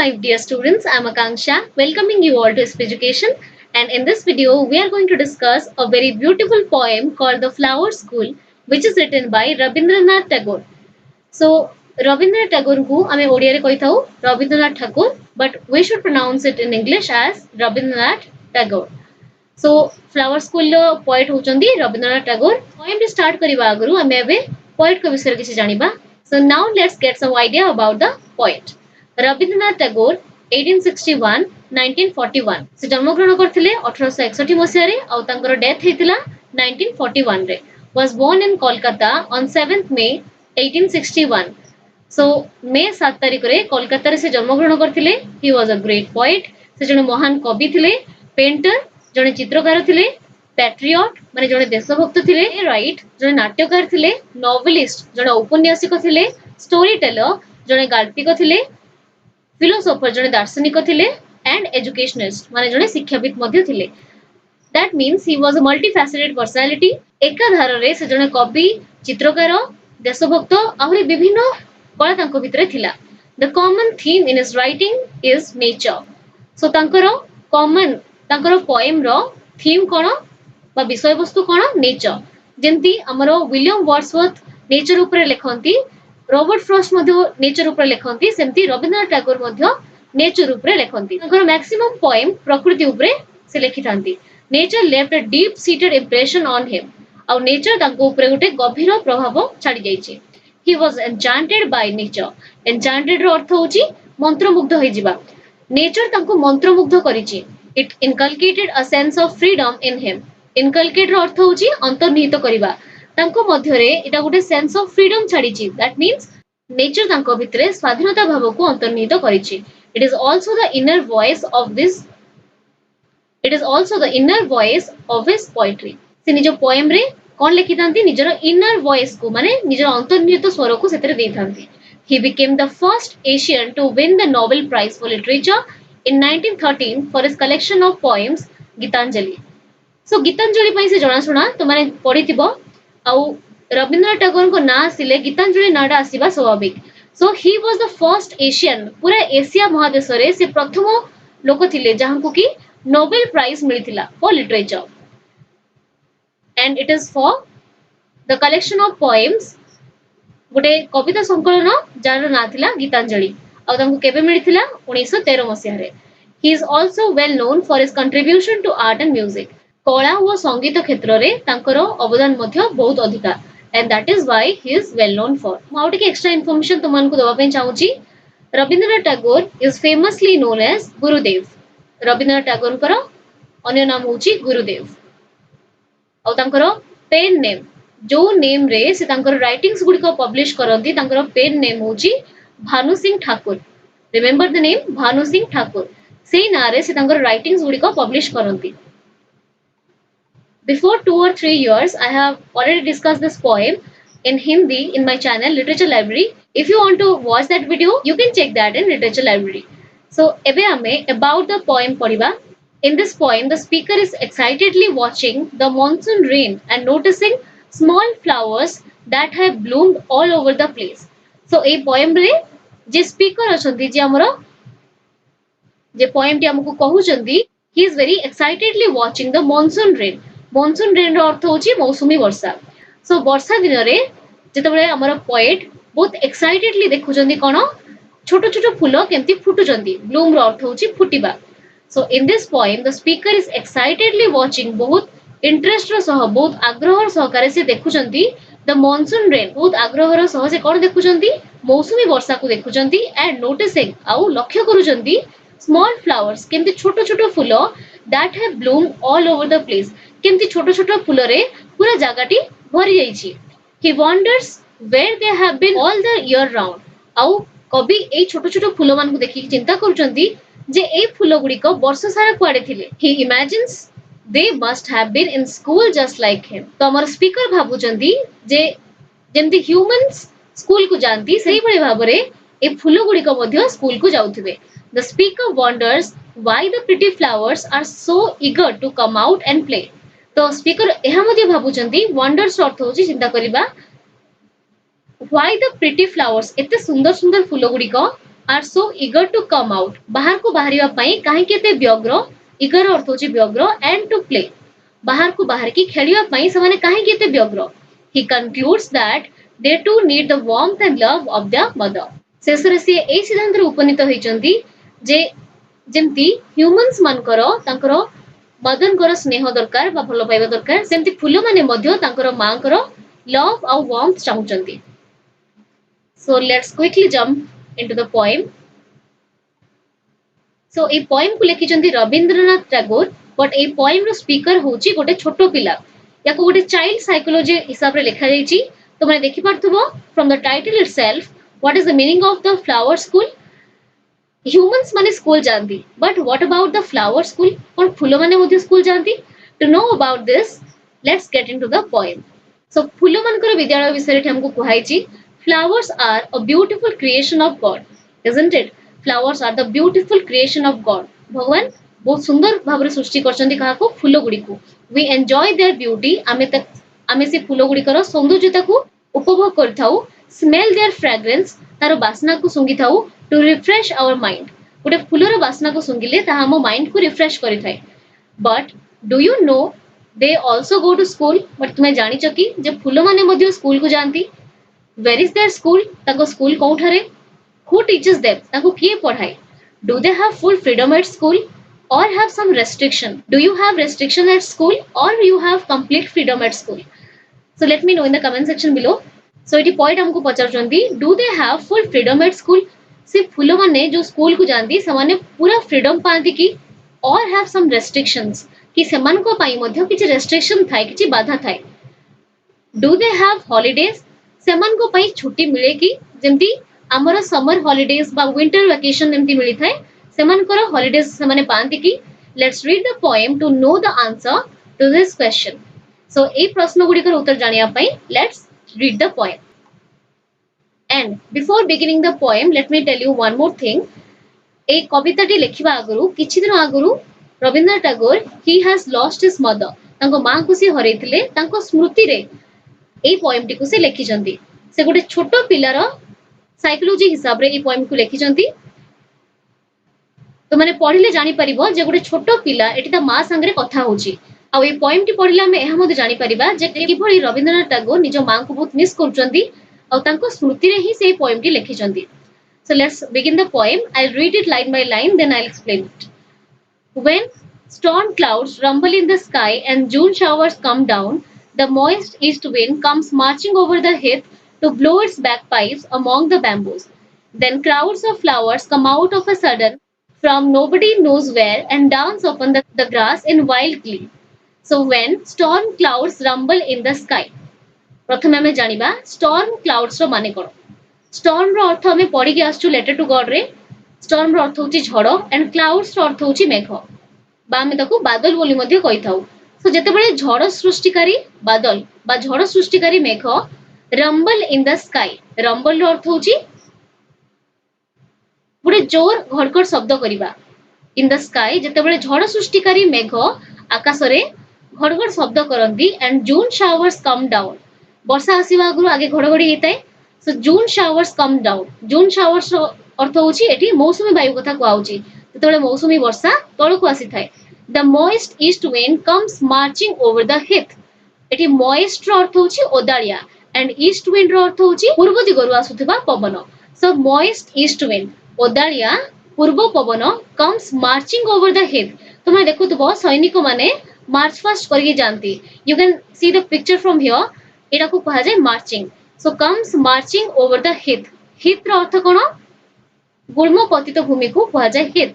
my dear students, I am Akanksha, welcoming you all to SP Education. And in this video, we are going to discuss a very beautiful poem called The Flower School, which is written by Rabindranath Tagore. So, Rabindranath Tagore ku ame Odia re koithau Rabindranath Tagore, but we should pronounce it in English as Rabindranath Tagore. So, Flower School ର poet होचंदी Rabindranath Tagore. Poem ଟି start କରିବା ଆଗରୁ ଆମେ ଏବେ poet କ ବିଷୟରେ କିଛି ଜାଣିବା. So now let's get some idea about the poet. Rabindranath Tagore 1861-1941 ସେ ଜନ୍ମଗ୍ରହଣ କରିଥିଲେ 1861 ମସିହାରେ ଆଉ ତାଙ୍କର ଡେଥ୍ ହେଇଥିଲା 1941 ରେ. Was born in Kolkata on 7th May 1861. So May 7 ତାରିଖରେ କୋଲକାତାରେ ସେ ଜନ୍ମଗ୍ରହଣ କରିଥିଲେ. He was a great poet. ସେ ଜଣେ ମହାନ କବି ଥିଲେ, ପେଣ୍ଟର, ଜଣେ ଚିତ୍ରକାର ଥିଲେ, ପ୍ୟାଟ୍ରିଅଟ ମାନେ ଜଣେ ଦେଶଭକ୍ତ ଥିଲେ, ରାଇଟ୍ ଜଣେ ନାଟ୍ୟକାର ଥିଲେ, ନୋଭେଲିଷ୍ଟ ଜଣେ ଔପନ୍ୟାସିକ ଥିଲେ, ଷ୍ଟୋରି ଟେଲର ଜଣେ ଗାଳ୍ପିକ ଥିଲେ, ଫିଲୋସୋଫର ଜଣେ ଦାର୍ଶନିକ ଥିଲେ, and educationist ମାନେ ଜଣେ ଶିକ୍ଷାବିତ ମଧ୍ୟ ଥିଲେ. That means he was a multifaceted personality. ଏକା ଧାରରେ ସେ ଜଣେ କବି, ଚିତ୍ରକାର, ଦେଶଭକ୍ତ ଆହୁରି ବିଭିନ୍ନ କଳା ତାଙ୍କ ଭିତରେ ଥିଲା. The common theme in his writing is nature. So ତାଙ୍କର common ତାଙ୍କର poem ର theme କଣ ବା ବିଷୟବସ୍ତୁ କଣ nature. ଯେମିତି ଆମର ୱିଲିୟମ ୱାର୍ଡସୱର୍ଥ ନେଚର ଉପରେ ଲେଖନ୍ତି, ରବର୍ଟ ଫ୍ରଷ୍ଟ ମଧ୍ୟ ନେଚର ଉପରେ ଲେଖନ୍ତି, ସେମିତି ରବୀନ୍ଦ୍ରନାଥ ଟାଗୋର ମଧ୍ୟ ନେଚର ଉପରେ ଲେଖନ୍ତି. ତାଙ୍କର ମ୍ୟାକ୍ସିମମ୍ poem ପ୍ରକୃତି ଉପରେ ସେ ଲେଖିଥାନ୍ତି. Nature left a deep seated impression on him. ଆଉ ନେଚର ତାଙ୍କ ଉପରେ ଗୋଟେ ଗଭୀର ପ୍ରଭାବ ଛାଡି ଯାଇଛି. He was enchanted by nature. Enchanted ର ଅର୍ଥ ହେଉଛି ମନ୍ତ୍ରମୁଗ୍ଧ ହେଇଯିବା. ନେଚର ତାଙ୍କୁ ମନ୍ତ୍ରମୁଗ୍ଧ କରିଛି. It inculcated a sense of freedom in him. Inculcate ର ଅର୍ଥ ହେଉଛି ଅନ୍ତର୍ନିହିତ କରିବା. ତାଙ୍କ ମଧ୍ୟରେ ଏଟା ଗୋଟେ sense of freedom ଛାଡିଛି. That means ନେଚର ତାଙ୍କ ଭିତରେ ସ୍ୱାଧୀନତା ଭାବକୁ ଅନ୍ତର୍ନିହିତ କରିଛି. It is also the inner voice of his poetry. ସେ ନିଜ poem ରେ କଣ ଲେଖିଥାନ୍ତି ନିଜର inner voice କୁ ମାନେ ନିଜର ଅନ୍ତର୍ନିହିତ ସ୍ୱରକୁ ସେଥିରେ ଦେଇଥାନ୍ତି. He became the first Asian to win the Nobel Prize for Literature in 1913 for his collection of poems Gitanjali. So Gitanjali ପାଇଁ ସେ ଜଣାଶୁଣା ତୁମେ ପଢିଥିବ ଆଉ ରବୀନ୍ଦ୍ରନାଥ ଟାଗୋରଙ୍କ ନାଁ ଆସିଲେ ଗୀତାଞ୍ଜଳି ନାଁଟା ଆସିବା ସ୍ୱାଭାବିକ. So he was the first Asian ପୁରା ଏସିଆ ମହାଦେଶରେ ସେ ପ୍ରଥମ ଲୋକ ଥିଲେ ଯାହାଙ୍କୁ କି ନୋବେଲ ପ୍ରାଇଜ ମିଳିଥିଲା for literature. And it is for the collection of poems ଗୋଟେ କବିତା ସଂକଳନ ଯାହାର ନାଁ ଥିଲା ଗୀତାଞ୍ଜଳି ଆଉ ତାଙ୍କୁ କେବେ ମିଳିଥିଲା 1913 ମସିହାରେ. He is also well known for his contribution to art and music. କଳା ଓ ସଙ୍ଗୀତ କ୍ଷେତ୍ରରେ ତାଙ୍କର ଅବଦାନ ମଧ୍ୟ ବହୁତ ଅଧିକା. And that is why he is well known for. ମୁଁ ଆଉ ଟିକେ ଏକ୍ସଟ୍ରା ଇନଫର୍ମେସନ ତୁମମାନଙ୍କୁ ଦେବା ପାଇଁ ଚାହୁଁଛି. Rabindranath Tagore is famously known as ଗୁରୁଦେବ. ରବୀନ୍ଦ୍ରନାଥ ଟାଗୋରଙ୍କର ଅନ୍ୟ ନାମ ହେଉଛି ଗୁରୁଦେବ. ଆଉ ତାଙ୍କର ପେନ୍ ନେମ୍ ଯୋଉ ନେମ୍ ରେ ସେ ତାଙ୍କର ରାଇଟିଂସ୍ ଗୁଡିକ ପବ୍ଲିଶ କରନ୍ତି ତାଙ୍କର ପେନ୍ ନେମ୍ ହେଉଛି Bhanu Singh Thakur. Remember the name Bhanu Singh Thakur. ସେଇ ନାଁରେ ସେ ତାଙ୍କର ରାଇଟିଂସ୍ ଗୁଡିକ ପବ୍ଲିଶ କରନ୍ତି. Before 2 or 3 years, I have already discussed this poem in Hindi in my channel Literature Library. If you want to watch that video, you can check that in Literature Library. So, ebe ame about the poem padiba. In this poem, the speaker is excitedly watching the monsoon rain and noticing small flowers that have bloomed all over the place. So, ei poem re je speaker achanti je amara je poem ti amku kahuchanti, he is very excitedly watching the monsoon rain. Monsoon rain ର ଅର୍ଥ ହେଉଛି ମୌସୁମୀ ବର୍ଷା. Show ବର୍ଷା ଦିନରେ ଯେତେବେଳେ ଆମର poet ବହୁତ ଏକ୍ସାଇଟେଡଲି ଦେଖୁଛନ୍ତି କଣ ଛୋଟ ଛୋଟ ଫୁଲ କେମିତି ଫୁଟୁଛନ୍ତି. ବ୍ଲୁମ ର ଅର୍ଥ ହେଉଛି ଫୁଟିବା. So in this poem the speaker is excitedly watching ବହୁତ ଇଣ୍ଟରେଷ୍ଟର ସହ ବହୁତ ଆଗ୍ରହର ସହକାରେ ସେ ଦେଖୁଛନ୍ତି ଦ ମନସୁନ ରେନ୍. ବହୁତ ଆଗ୍ରହର ସହ ସେ କଣ ଦେଖୁଛନ୍ତି ମୌସୁମୀ ବର୍ଷାକୁ ଦେଖୁଛନ୍ତି ଆଣ୍ଡ ନୋଟିସିଂ ଆଉ ଲକ୍ଷ୍ୟ କରୁଛନ୍ତି ସ୍ମଲ ଫ୍ଲାୱାର୍ସ କେମିତି ଛୋଟ ଛୋଟ ଫୁଲ that have bloomed all over the place. କେମିତି ଛୋଟ ଛୋଟ ଫୁଲରେ ପୁରା ଜାଗାଟି ଭରି ଯାଇଛି. He wonders where they have been all the year round. ଆଉ କବି ଏଇ ଛୋଟ ଛୋଟ ଫୁଲମାନଙ୍କୁ ଦେଖିକି ଚିନ୍ତା କରୁଛନ୍ତି ଯେ ଏଇ ଫୁଲ ଗୁଡ଼ିକ ବର୍ଷ ସାରା କୁଆଡେ ଥିଲେ. He imagines they must have been in school just like him. ତ ଆମର ସ୍ପିକର ଭାବୁଛନ୍ତି ଯେ ଯେମିତି ହ୍ୟୁମାନ୍ସ ସ୍କୁଲକୁ ଯାଆନ୍ତି ସେଇଭଳି ଭାବରେ ଏ ଫୁଲ ଗୁଡ଼ିକ ମଧ୍ୟ ସ୍କୁଲକୁ ଯାଉଥିବେ. The speaker wonders why the pretty flowers are so eager to come out and play. तो स्पीकर ଏହା ମଧ୍ୟ ଭାବୁଛନ୍ତି ୱଣ୍ଡର୍ସ ଅର୍ଥ ହେଉଛି ଚିନ୍ତା କରିବା why the pretty flowers ଏତେ ସୁନ୍ଦର ସୁନ୍ଦର ଫୁଲ ଗୁଡ଼ିକ are so eager to come out बाहर को बाहरिया पई काहे केते व्यग्र इगर अर्थ होची व्यग्र एंड टू प्ले बाहर को बाहर की खेलिया पई समाने काहे केते व्यग्र he concludes that they to need the warmth and love of their mother शेषरे से ए सिद्धांत उपनीत होइचंती जे जेमती ह्यूमंस मानकर तांकर मदनकर स्नेह दरकार बा भलो पाइबा दरकार सेमती फूल माने मध्य तांकर मांकर लव और वार्मथ चाहुचंती so let's quickly jump into the poem so a poem को लिखिचंती Rabindranath Tagore but a poem रो स्पीकर होची गोटे छोटो पिला याको गोटे चाइल्ड साइकोलॉजी हिसाब रे लिखा जाईची तो माने देखि पारथबो from the title itself what is the meaning of the flower school humans माने स्कूल जानती but what about the flower school और फूलों माने मुझे स्कूल जानती to know about this let's get into the poem so फूलों मानकर विद्यालय विषय रे हमको कुहाइची flowers are a beautiful creation of god isn't it flowers are the beautiful creation of god भगवान बहुत सुंदर भाबरे सृष्टि करछंती काहा को फूलो गुडी को we enjoy their beauty आमे से फूलो गुडी कर सौंदर्यता को उपभोग करथाउ smell their fragrance तारो बासना को सुंगी थाउ टू रिफ्रेश आवर माइंड गोटे फूलर बासना को सुंगिले ताहा हम माइंड को रिफ्रेश करि थाए but do you know they also go to school but तुम्हें जानि छ कि जे फूल माने मध्ये स्कूल को जानती वेयर इज देयर स्कूल ताको स्कूल कोठारे हु टीचेस देम ताको किए पढाए do they have full freedom at school or have some restriction do you have restriction at school or you have complete freedom at school so let me know in the comment section below so इटी point हमको पचारचंदी do they have full freedom at school से फूल माने जो school को जानती समाने पूरा फ्रीडम पाती कि और हैव सम रेस्ट्रिक्शंस कि सेमान को पाई मध्ये किछि रेस्ट्रिक्शन थाए किछि बाधा थाए डू दे हैव हॉलिडेज सेमान को पाई छुट्टी मिले कि जेमती हमर समर हॉलिडेज बा विंटर वेकेशन एमती मिली थाए सेमान को हॉलिडेज सेमाने पाती कि let's read the poem to know the answer to this question so ए प्रश्न गुडी कर उत्तर जानिया पई let's read the poem. And before beginning the poem, let me tell you one more thing. A कविताटी लेखिबा आगरु किछि दिन आगरु Rabindranath Tagore he has lost his mother. तांको मां को से हरैथिले तांको स्मृति रे ए पोएम टी को से लेखिचंती से गोटे छोटो पिलार साइकोलॉजी हिसाब रे ए पोएम को लेखिचंती तो माने पढिले जानि परिबो जे गोटे छोटो पिला एटी ता मां संगे कथा होची आ ए पोएम टी पढिले हम एहा मध्ये जानि परिबा जे किभଳି रविंद्रनाथ टैगोर निज मां को बहुत मिस करचंती आ तांको स्मृति रे ही से पोएम टी लेखिचंती so let's begin the poem I will read it line by line then I will explain it when storm clouds rumble in the sky and June showers come down the moist east wind comes marching over the heath to blow its bagpipes among the bamboos then crowds of flowers come out of a sudden from nobody knows where and dance upon the grass in wild glee so when storm clouds rumble in the sky प्रथमे हमें जानिबा storm clouds रो माने कोन storm रो अर्थ हमें पढी के आछू letter to God रे storm रो अर्थ होची झड़ एंड clouds रो अर्थ होची मेघ बा हमें ताको बादल बोली मध्ये कहिथाउ सो जते बेले झड़ सृष्टिकारी बादल बा झड़ सृष्टिकारी मेघ rumble in the sky rumble रो अर्थ होची पुरे जोर घड़घड़ शब्द करिबा इन द स्काई जते बेले झड़ सृष्टिकारी मेघ आकाश रे घड़घड़ शब्द करंती and June showers come down वर्षा आसीबा आगु आगे घड़घड़ी हेताय so June showers come down June showers अर्थ होची एठी मौसुमी वायु कथा कहउची ततबेले मौसुमी वर्षा तळको आसी थाय the moist east wind comes marching over the heath एठी मॉइस्ट रो अर्थ होची ओदाळिया एंड ईस्ट विंड रो अर्थ होची पूर्व दिगरु आसुथिबा पवन सो मॉइस्ट ईस्ट विंड ओदाळिया पूर्व पवन comes marching over the heath तुम देखुथबो सैनिक माने मार्च फास्ट करके जानती you can see the picture from here एटा को कहा जाय marching so comes marching over the heath heath रो अर्थ कोन गुल्म पतित भूमि को कहा जाय heath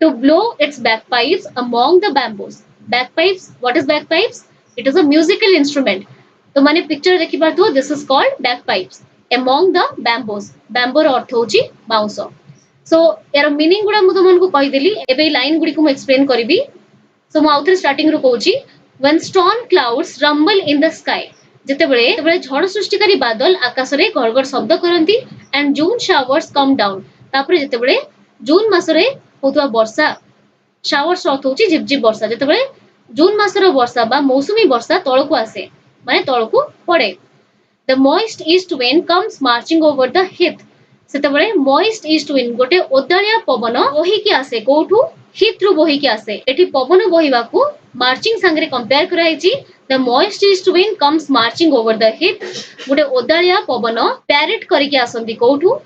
to blow its bagpipes among the bamboos bagpipes what is bagpipes it is a musical instrument तो माने पिक्चर देखि पाथो this is called bagpipes among the bamboos bamboo रो अर्थ होची बाउंस सो यार मीनिंग गुडा मु तुमन को कहि देली एबे लाइन गुडी को मु एक्सप्लेन करबी सो मु आउथरे स्टार्टिंग रो कहूची when storm clouds rumble in the sky जते बेले झड़ सृष्टिकारी बादल आकाश रे गड़गड़ शब्द करंती and June showers come down तापरे जते बेले जून मास रे होतवा वर्षा शावर्स अर्थ होची झिपझिप वर्षा जते बेले जून मास रो वर्षा बा मौसुमी वर्षा तळको आसे माने तळको पड़े the moist east wind comes marching over the heath सेतेबेले मॉइस्ट ईस्ट विंड गोटे ओदालिया पवन बोही के आसे कोठू हित रु बोही के आसे एठी पवन बोहिबा को मार्चिंग संगे कंपेयर कराइची the moist east wind comes marching over the heath गोटे ओदालिया पवन पैरेट करके आसंती कोठू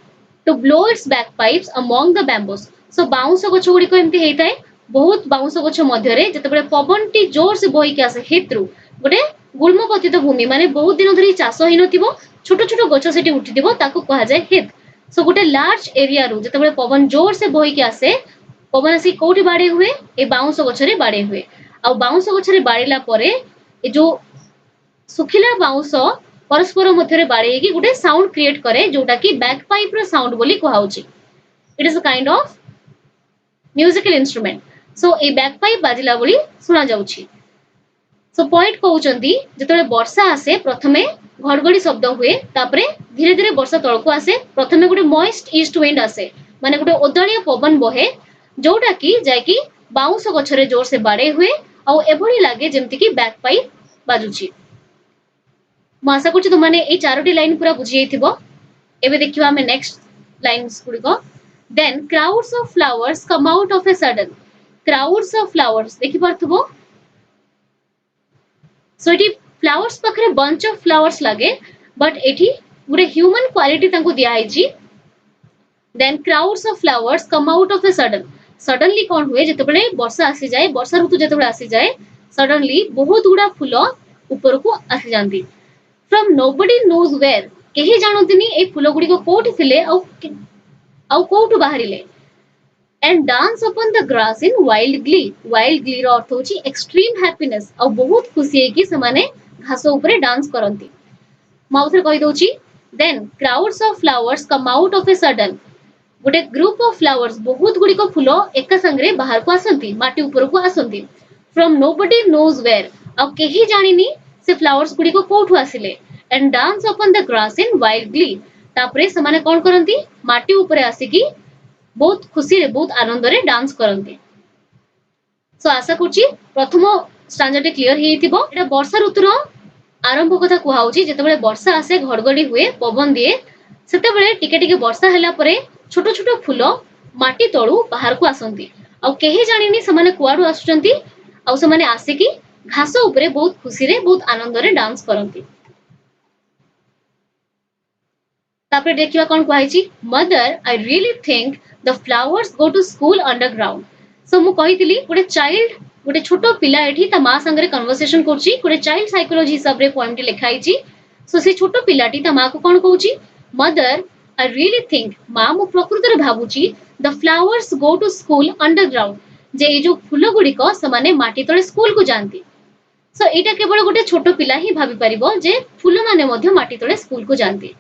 to blow its bagpipes among the bamboos so bounce गछ गुडी एमती हेइताय बहुत बाउंस गछ मध्य रे जतेबेले पवन टी जोर से बोही के आसे हित रु गोटे गुल्म पतित भूमि माने बहुत दिन धरि चाष हि नथिबो छोट छोट गछ सेठी उठिथिबो ताको कहा जाय हित सो गोटे लार्ज एरिया रु जतेबेले पवन जोर से बोही के आसे पवन आसी कोठी बाडे हुए ए बाउंस गछरे बाडे हुए आ बाउंस गछरे बाडीला परे ए जो सुखिला बाउंस परस्पर मध्यरे बाडे गोटे साउंड क्रिएट करे जोटा कि बैक पाइप रो साउंड बोली कहाउची it is a kind of musical instrument so ए बैक पाइप बाजिला बोली सुना जाउची सो पॉइंट कहउचंदी जतले वर्षा आसे प्रथमे घड़घड़ी शब्द हुए तापरे धीरे धीरे वर्षा तळको आसे प्रथमे गोटे मॉइस्ट ईस्ट विंड आसे माने गोटे ओदालिया पवन बहे जोटा कि जाय कि बाउंस गछरे जोर से बाडे हुए आ एभली लागे जेमति कि बैक पाइप बाजुची म आशा करछि तुमाने ए चारोटी लाइन पूरा बुझि जइथिबो एबे देखिबा हमें नेक्स्ट लाइन्स गुडी को then crowds of flowers come out of a sudden crowds of flowers देखि परथबो सो इटी फ्लावर्स पाखरे बंच ऑफ फ्लावर्स लागे बट एठी गुरे ह्यूमन क्वालिटी तांको दिया आइची then crowds of flowers come out of a sudden suddenly कोन हुए जेतेबेले वर्षा आसी जाए वर्षा ऋतु जेतेबेले आसी जाए सडनली बहुत गुडा फूल ऊपर को आसी जांती फ्रॉम नोबडी नोज वेयर केही जानोतिनी ए फूल गुडी को कोठी थिले आउ कोठु बाहरिले and dance upon the grass in wild glee रो अर्थ होची एक्सट्रीम हैप्पीनेस आ बहुत खुशी है कि समाने घास ऊपर डांस करंती माउथरे कहि दोची then crowds of flowers come out of a sudden गोटे ग्रुप ऑफ फ्लावर्स बहुत गुडी को फूल एका संगरे बाहर को आसंती माटी ऊपर को आसंती फ्रॉम नोबडी नोज वेयर आ केही जानिनी से फ्लावर्स गुडी को कोठु आसिले and dance upon the grass in wild glee तापरे समाने कोन करंती माटी ऊपर आसीकी बहुत खुशी रे बहुत आनंद रे डांस करंती सो आशा करछि प्रथम स्टैंडर्ड क्लियर हेइथिबो एटा वर्षा ऋतुर आरंभ कथा कुहाउची जेतेबेले वर्षा आसे घड़घड़ी हुए पवन दिए सेतेबेले टिके टिके वर्षा हैला परे छोट छोट फूल माटी तळु बाहर को आसंती आ केही जानिनी समाने कुआडू आसुचंती आ समाने आसीकी घास ऊपर बहुत खुशी रे बहुत आनंद रे डांस करंती तापरे देखिबा कोन कुहाइची mother I really think the flowers go to school underground so मु कहितली गोटे छोट पिला एठी ता मा संगरे कन्वर्सेशन करची गोटे चाइल्ड साइकोलॉजी हिसाब रे पोएम टी लिखाइची सो से छोट पिलाटी ता मा को कोन कहूची मदर आई रियली थिंक मा मु प्रकृति रे भाबुची the flowers go to school underground जे ए जो फूल गुडी को समाने माटी तळे स्कूल को जानती सो एटा केवल गोटे छोट पिला ही भाबी परिबो जे फूल माने मध्य माटी तळे स्कूल को जानती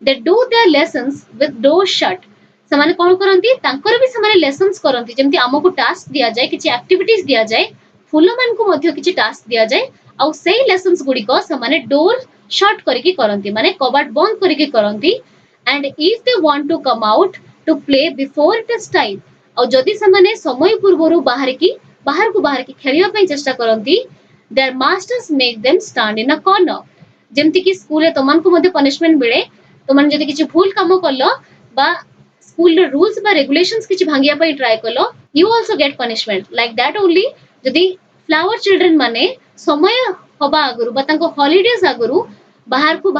they do their lessons with door shut समाने कोन करंती तांकर भी समाने लेसन्स करंती जेमति हमकु टास्क दिया जाय किछि एक्टिविटीज दिया जाय फूल मान को मध्य किछि टास्क दिया जाय आ सेही लेसन्स गुडी को समाने डोर शट करके करंती माने कबाट बंद करके करंती and if they want to come out to play before it is time आ जदि समाने समय पूर्वरु बाहर को खेलिया पई चेष्टा करंती their masters make them stand in a corner जेमति कि स्कूल रे तमान को मध्य पनिशमेंट मिले तमान जदि किछि भूल काम करलो बा स्कूल रूल्स बा रेगुलेशंस किछि भांगिया पई ट्राई करलो you also get punishment like that only जदि फ्लावर चिल्ड्रन माने समय हबा आगरु बा तांको हॉलिडेज आगरु बाहर को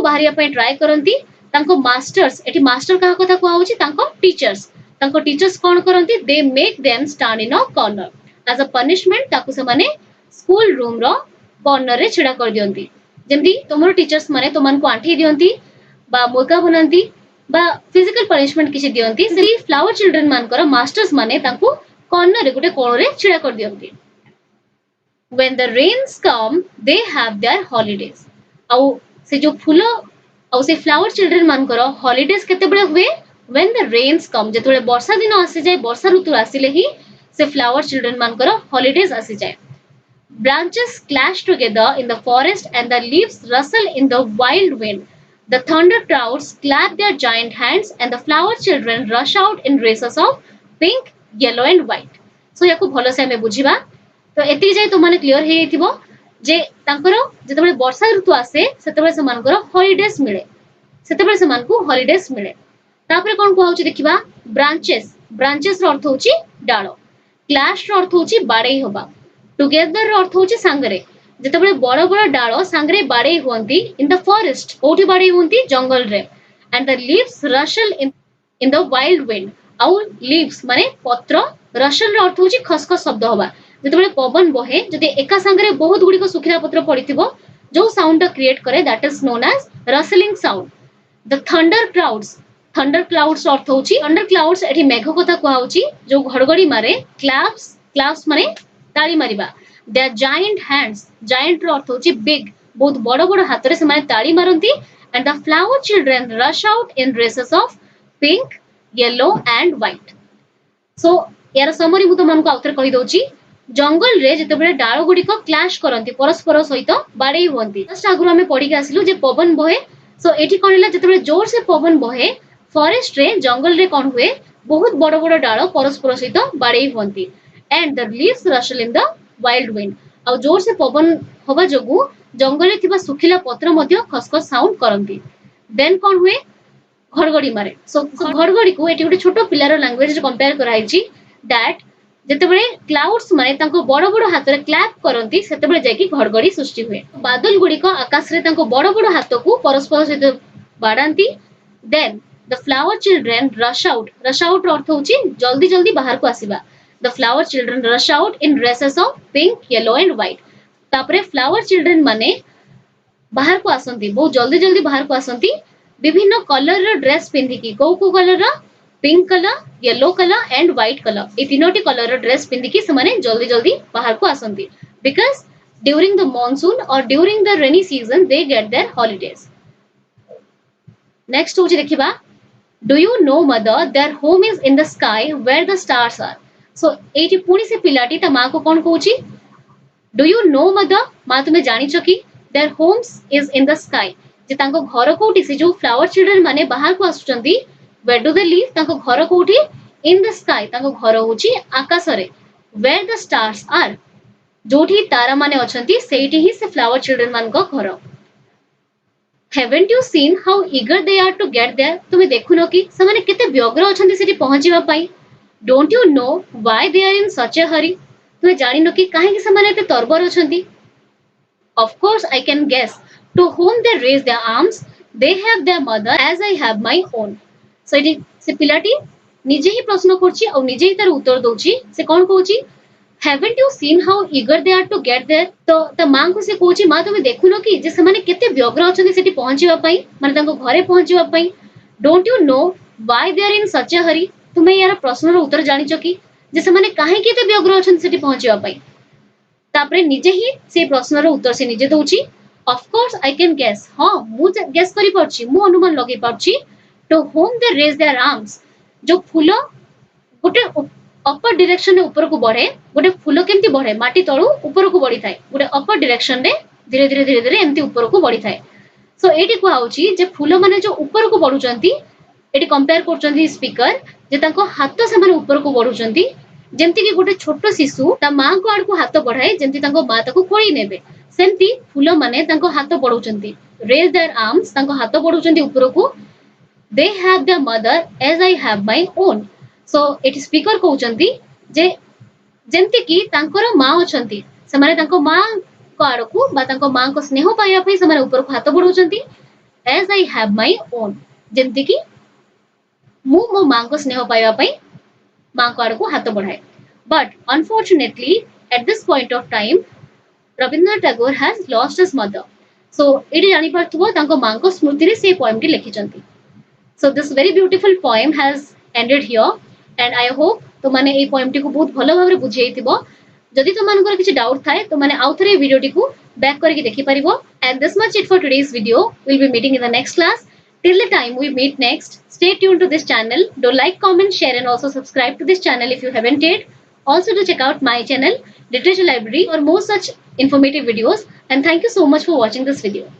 बाहरिया पई ट्राई करंती तांको मास्टर्स एटी मास्टर का कथा को आउची तांको टीचर्स कोन करंती they make them stand in a corner as a punishment ताकु से माने स्कूल रूम रो कॉर्नर रे छिडा कर दियंती जेमती तमरो टीचर्स माने तमन को आंठी दियंती बा मोका बनांती बा फिजिकल पनिशमेंट किछि दियंती से फ्लावर चिल्ड्रन मानकर मास्टर्स माने तांको कॉर्नर रे गुटे कोण रे छिडा कर दियंती when the rains come they have their holidays au se jo fulo au se flower children mankar holidays kete bele हुए when the rains come जेतबेले वर्षा दिन आसी जाय वर्षा ऋतु आसीले ही से flower children mankar holidays आसी जाय branches clash together in the forest and the leaves rustle in the wild wind the thunder clouds clap their giant hands and the flower children rush out in races of pink yellow and white so याको भलो से हमें बुझिबा तो एति जाय तो माने clear हे थिबो जे तांकर जेतबेले वर्षा ऋतु आसे सेतबेले समानकर हॉलिडेज मिले सेतेबेले सेमानकु हॉलिडेज मिले तापरे कोन को होची देखिबा ब्रांचेस ब्रांचेस रो अर्थ होची डालो क्लैश रो अर्थ होची बाडई होबा टुगेदर रो अर्थ होची सांगरे जेतेबेले बड़ बड़ डालो सांगरे बाडई होंती इन द फॉरेस्ट कोठी बाडई होंती जंगल रे and the leaves rustle in the wild wind आउ लीव्स माने पत्र रशल रो अर्थ होची खसखस शब्द होबा जेतेबेले पवन बहे जदि एका सांगरे बहुत गुडी को सुखिला पत्र पडिथिबो जो साउंड क्रिएट करे that is known as rustling sound the thunder clouds अर्थ होची थंडर क्लाउड्स एठी मेघ कथा कुआ होची जो घड़घड़ी मारे क्लाउड्स माने ताली मारिबा they are giant hands giant रो अर्थ होची बिग बहुत बड़ बड़ हाथ रे से माने ताली मारंती and the flower children rush out in dresses of pink yellow and white so यार समरी मु तुमको आउथर कहि दोची जंगल रे जेतेबेले डाळ गुडी को क्लैश करंती परस्पर सहित बाडई होंती जस्ट आगु हमें पढी के आसिलु जे पवन बहे सो एठी कोन होला जेतेबेले जोर से पवन बहे फॉरेस्ट रे जंगल रे कोन हुए बहुत बड़ बड़ डाळ परस्पर सहित बाडई होंती and the leaves rustle in the wild wind आ जोर से पवन होबा जगु जंगल रे थिबा सुखिला पत्र मध्ये खसखस साउंड करंती देन कोन हुए घड़घड़ी मारे सो घड़घड़ी को एटी गोटे छोटो पिलार लैंग्वेज रे कंपेयर कराई छी दैट जेतेबेले क्लाउड्स माने तांको बड़ बड़ हाथ रे क्लैप करंती सेतेबेले जाकी घड़घड़ी सृष्टि हुए बादल गुडी को आकाश रे तांको बड़ बड़ हाथ को परस्पर सहित बाडांती then the flower children rush out अर्थ होची जल्दी जल्दी बाहर को आसीबा the flower children rush out in dresses of pink yellow and white तापरे फ्लावर चिल्ड्रन माने बाहर को आसंती बहुत जल्दी जल्दी बाहर को आसंती विभिन्न कलर रो ड्रेस पिंधि की को कलर रो pink colour yellow colour and white colour ए तीनोटी कलर रो ड्रेस पिंधि की से जल्दी जल्दी बाहर को आसंती बिकॉज ड्यूरिंग द मॉनसून और during the rainy season they get their holidays next होची देखिबा do you know mother there home is in the sky where the stars are so एटी पुणी से पिलाटी ता मां को कोन कहूची डू यू नो मदर मां तुम्हें जानी चकी there homes is in the sky जे तांको घर कोठी से जो फ्लावर चिल्ड्रन माने बाहर को आसुचंती वेयर डू दे लिव तांको घर कोठी इन द स्काई तांको घर होची आकाश रे वेयर द स्टार्स आर जोठी तारा माने अछंती सेठी ही से फ्लावर चिल्ड्रन मान को घर haven't you seen how eager they are to get there तुमे देखुनो कि समाने केते व्यग्र अछंती सेठी पहुंचीबा पई don't you know why they are in such a hurry तुमे जानिनो कि काहे कि समाने एते तरबर अछंती of course I can guess to whom they raise their arms they have their mother as I have my own so से पिलाटी निजे ही प्रश्न करछि और निजे ही तार उत्तर दोछि से कोन कहूछि haven't you seen how eager they are to get there तो त मां को से कहूछि मां तुमे देखुनो कि जे से माने केते व्यग्र अछंती सेठी पहुंचीबा पई माने तांको घरे पहुंचीबा पई don't you know why they are in such a hurry तुमे यार प्रश्न रो उत्तर जानि चकी जे से माने काहे केते व्यग्र अछंती सेठी पहुंचीबा पई तापरे निजे ही से प्रश्न रो उत्तर से निजे दोछि of course I can guess हां मु गेस करि परछि मु अनुमान लगे परछि to whom they raise their arms जो फूल गोटे अपर डायरेक्शन रे ऊपर को बढ़े गोटे फूल केमती बढ़े माटी तळु ऊपर को बढ़ी थाए गोटे अपर डायरेक्शन रे धीरे धीरे एमती ऊपर को बढ़ी थाए सो एटी को आउची जे फूल माने जो ऊपर को बढ़ुचंती एटी कंपेयर करचंती स्पीकर जे तांको हाथ से माने ऊपर को बढ़ुचंती जेमती कि गोटे छोट शिशु ता मां को आड़ को हाथ बढ़ाए जेमती तांको मां ताको कोळी नेबे सेमती फूल माने तांको हाथ बढ़ुचंती रेज देयर आर्म्स तांको हाथ बढ़ुचंती ऊपर को they have their mother as I have my own so एटी स्पीकर कहउचंती जे जेमती कि तांकर मां अछंती से माने तांको मां को आड़ को बा तांको मां को स्नेह पाइया पई से माने ऊपर को हाथ बढ़ुचंती as I have my own जेमती कि मु मो मां को स्नेह पाइया पई मां को आड़ को हाथ बढ़ाए but unfortunately at this point of time Rabindranath Tagore has lost his mother so एटी जानि परथबो तांको मां को स्मृति रे से पोएम टी लिखिचंती so this very beautiful poem has ended here and I hope तो माने ए पोएम टी को बहुत भलो भाबरे बुझेइतिबो जदि तो मानकर किछि डाउट थाए तो माने आउथरे वीडियो टी को बैक करके देखि परिबो and this much it for today's video will be meeting in the next class till the time we meet next stay tuned to this channel do like comment share and also subscribe to this channel if you haven't yet also do check out my channel literature library for more such informative videos and thank you so much for watching this video